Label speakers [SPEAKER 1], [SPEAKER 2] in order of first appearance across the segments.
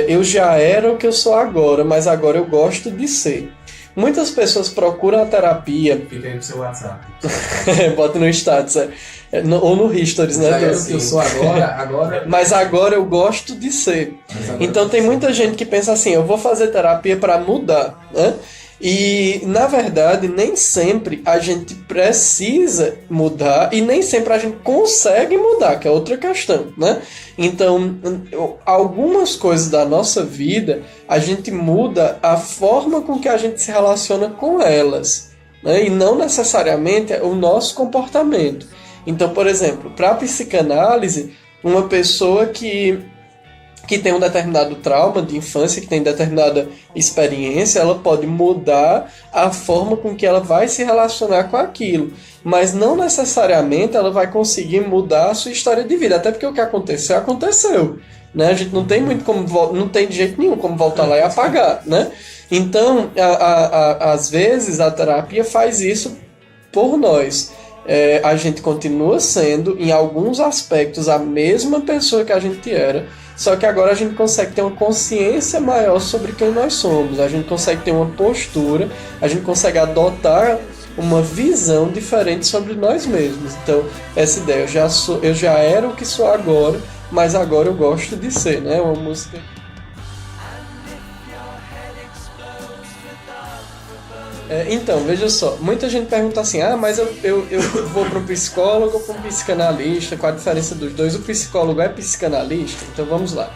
[SPEAKER 1] eu já era o que eu sou agora, mas agora eu gosto de ser. Muitas pessoas procuram a terapia...
[SPEAKER 2] Fica aí no seu WhatsApp.
[SPEAKER 1] Bota no status, ou no Histories, né?
[SPEAKER 2] Já era o que eu sou agora...
[SPEAKER 1] Mas agora eu gosto de ser. Então tem muita gente que pensa assim, eu vou fazer terapia para mudar, né? E, na verdade, nem sempre a gente precisa mudar e nem sempre a gente consegue mudar, que é outra questão, né? Então, algumas coisas da nossa vida, a gente muda a forma com que a gente se relaciona com elas, né? E não necessariamente o nosso comportamento. Então, por exemplo, para a psicanálise, uma pessoa que tem um determinado trauma de infância, que tem determinada experiência, ela pode mudar a forma com que ela vai se relacionar com aquilo. Mas não necessariamente ela vai conseguir mudar a sua história de vida. Até porque o que aconteceu, aconteceu. Né? A gente não tem muito como não tem de jeito nenhum como voltar lá e apagar. Né? Então, às vezes, a terapia faz isso por nós. A gente continua sendo, em alguns aspectos, a mesma pessoa que a gente era, só que agora a gente consegue ter uma consciência maior sobre quem nós somos, a gente consegue ter uma postura, a gente consegue adotar uma visão diferente sobre nós mesmos. Então, essa ideia, eu já era o que sou agora, mas agora eu gosto de ser, né? Uma música... Então, veja só, muita gente pergunta assim, mas eu vou para um psicólogo ou para um psicanalista, qual a diferença dos dois? O psicólogo é psicanalista? Então vamos lá.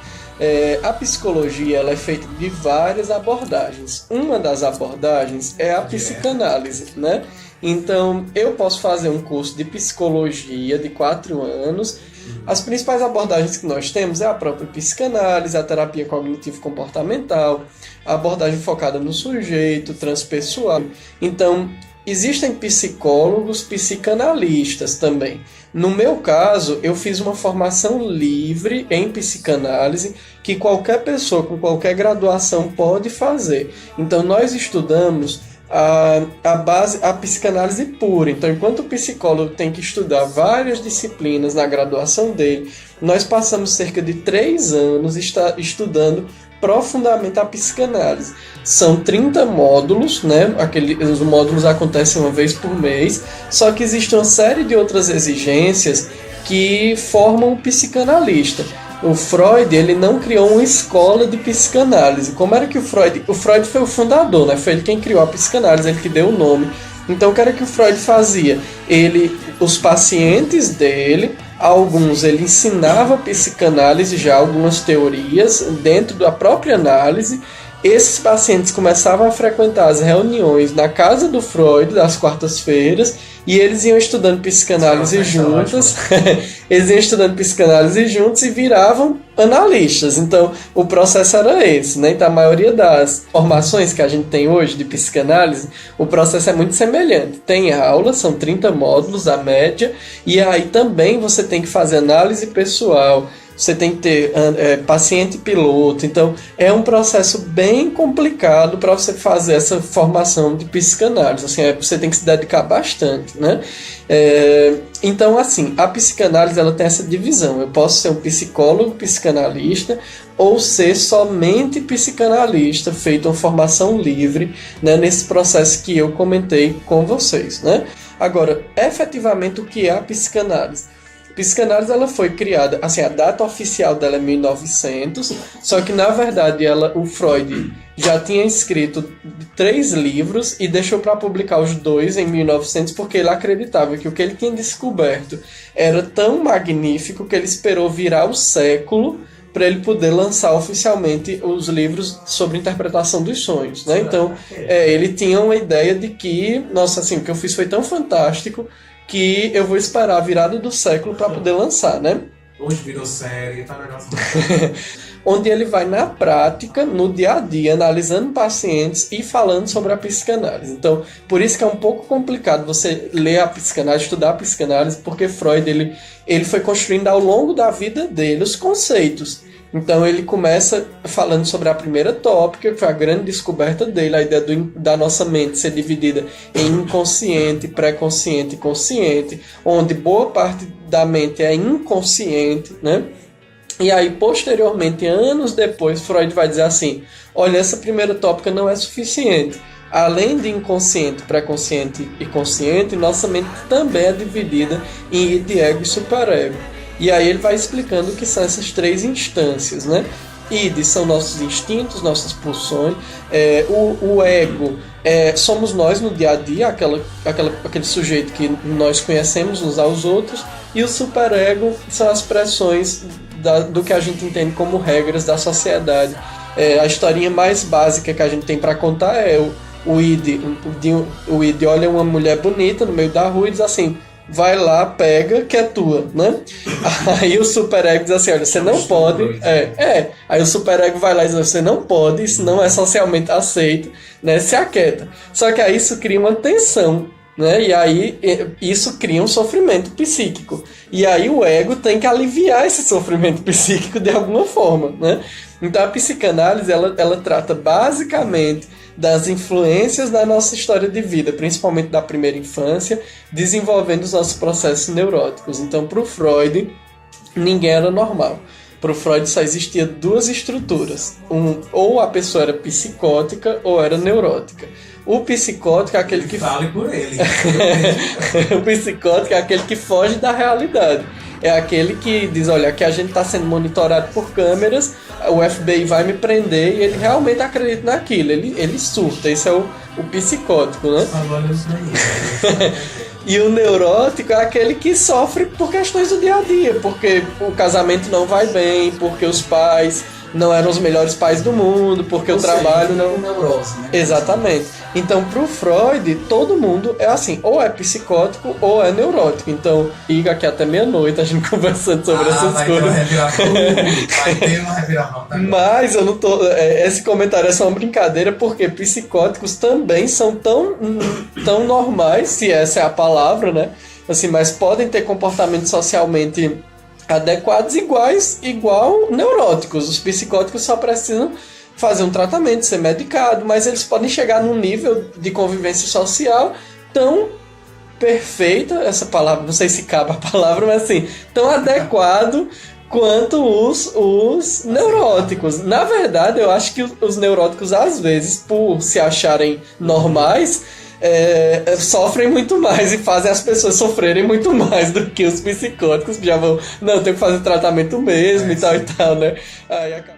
[SPEAKER 1] A psicologia ela é feita de várias abordagens. Uma das abordagens é a psicanálise, né? Então, eu posso fazer um curso de psicologia de 4 anos. As principais abordagens que nós temos é a própria psicanálise, a terapia cognitivo-comportamental, a abordagem focada no sujeito, transpessoal. Então, existem psicólogos, psicanalistas também. No meu caso, eu fiz uma formação livre em psicanálise que qualquer pessoa com qualquer graduação pode fazer. Então, nós estudamos a psicanálise pura. Então, enquanto o psicólogo tem que estudar várias disciplinas na graduação dele, nós passamos cerca de 3 anos estudando profundamente a psicanálise. São 30 módulos, né? Os módulos acontecem uma vez por mês, só que existe uma série de outras exigências que formam o psicanalista. O Freud, ele não criou uma escola de psicanálise. Como era que o Freud foi o fundador, né? Foi ele quem criou a psicanálise, ele que deu o nome. Então, o que era que o Freud fazia? Os pacientes dele, alguns ele ensinava psicanálise já, algumas teorias dentro da própria análise. Esses pacientes começavam a frequentar as reuniões na casa do Freud, das quartas-feiras, e eles iam estudando psicanálise juntos. Eles iam estudando psicanálise juntos e viravam analistas. Então, o processo era esse, né? Então, a maioria das formações que a gente tem hoje de psicanálise, o processo é muito semelhante. Tem aula, são 30 módulos, a média, e aí também você tem que fazer análise pessoal, você tem que ter paciente piloto. Então, é um processo bem complicado para você fazer essa formação de psicanálise. Assim, você tem que se dedicar bastante, né? Então, assim, a psicanálise ela tem essa divisão. Eu posso ser um psicólogo, psicanalista, ou ser somente psicanalista, feito uma formação livre, né, nesse processo que eu comentei com vocês, né? Agora, efetivamente, o que é a psicanálise? A psicanálise ela foi criada, assim, a data oficial dela é 1900, só que na verdade o Freud já tinha escrito 3 livros e deixou para publicar os 2 em 1900 porque ele acreditava que o que ele tinha descoberto era tão magnífico que ele esperou virar o século para ele poder lançar oficialmente os livros sobre interpretação dos sonhos, né? Então, ele tinha uma ideia de que, nossa, assim, o que eu fiz foi tão fantástico que eu vou esperar a virada do século para poder lançar, né?
[SPEAKER 2] Hoje virou série, tá um negócio...
[SPEAKER 1] Onde ele vai na prática, no dia a dia, analisando pacientes e falando sobre a psicanálise. Então, por isso que é um pouco complicado você ler a psicanálise, estudar a psicanálise, porque Freud ele foi construindo ao longo da vida dele os conceitos. Então ele começa falando sobre a primeira tópica, que foi a grande descoberta dele, a ideia da nossa mente ser dividida em inconsciente, pré-consciente e consciente, onde boa parte da mente é inconsciente, né? E aí, posteriormente, anos depois, Freud vai dizer assim, olha, essa primeira tópica não é suficiente. Além de inconsciente, pré-consciente e consciente, nossa mente também é dividida em id, ego e superego. E aí ele vai explicando o que são essas três instâncias, né? Id são nossos instintos, nossas pulsões. O ego somos nós no dia a dia, aquele sujeito que nós conhecemos uns aos outros. E o superego são as pressões do que a gente entende como regras da sociedade. A historinha mais básica que a gente tem para contar é o id olha uma mulher bonita no meio da rua e diz assim, vai lá, pega, que é tua, né? Aí o superego diz assim, olha, você não pode... Aí o superego vai lá e diz, você não pode, isso não é socialmente aceito, né? Se aquieta. Só que aí isso cria uma tensão, né? E aí isso cria um sofrimento psíquico. E aí o ego tem que aliviar esse sofrimento psíquico de alguma forma, né? Então a psicanálise, ela trata basicamente das influências da nossa história de vida, principalmente da primeira infância, desenvolvendo os nossos processos neuróticos. Então, para o Freud, ninguém era normal. Para o Freud só existia duas estruturas. Ou a pessoa era psicótica ou era neurótica. O psicótico é aquele que...
[SPEAKER 2] Fale por ele.
[SPEAKER 1] O psicótico é aquele que foge da realidade. É aquele que diz, olha, aqui a gente está sendo monitorado por câmeras, o FBI vai me prender, e ele realmente acredita naquilo, ele surta. Esse é o psicótico, né? E o neurótico é aquele que sofre por questões do dia a dia, porque o casamento não vai bem, porque os pais não eram os melhores pais do mundo, porque o trabalho não...
[SPEAKER 2] neurose, né?
[SPEAKER 1] Exatamente. Então, pro Freud, todo mundo é assim, ou é psicótico ou é neurótico. Então, liga aqui até meia-noite a gente conversando sobre essas coisas.
[SPEAKER 2] Vai ter uma reviravolta.
[SPEAKER 1] Mas eu não tô... esse comentário é só uma brincadeira, porque psicóticos também são tão normais, se essa é a palavra, né? Assim, mas podem ter comportamentos socialmente adequados igual neuróticos. Os psicóticos só precisam fazer um tratamento, ser medicado, mas eles podem chegar num nível de convivência social tão perfeita, essa palavra, não sei se cabe a palavra, mas assim, tão adequado quanto os neuróticos. Na verdade, eu acho que os neuróticos, às vezes, por se acharem normais, sofrem muito mais e fazem as pessoas sofrerem muito mais do que os psicóticos que já vão, não, tem que fazer tratamento mesmo e tal, né? Aí acaba...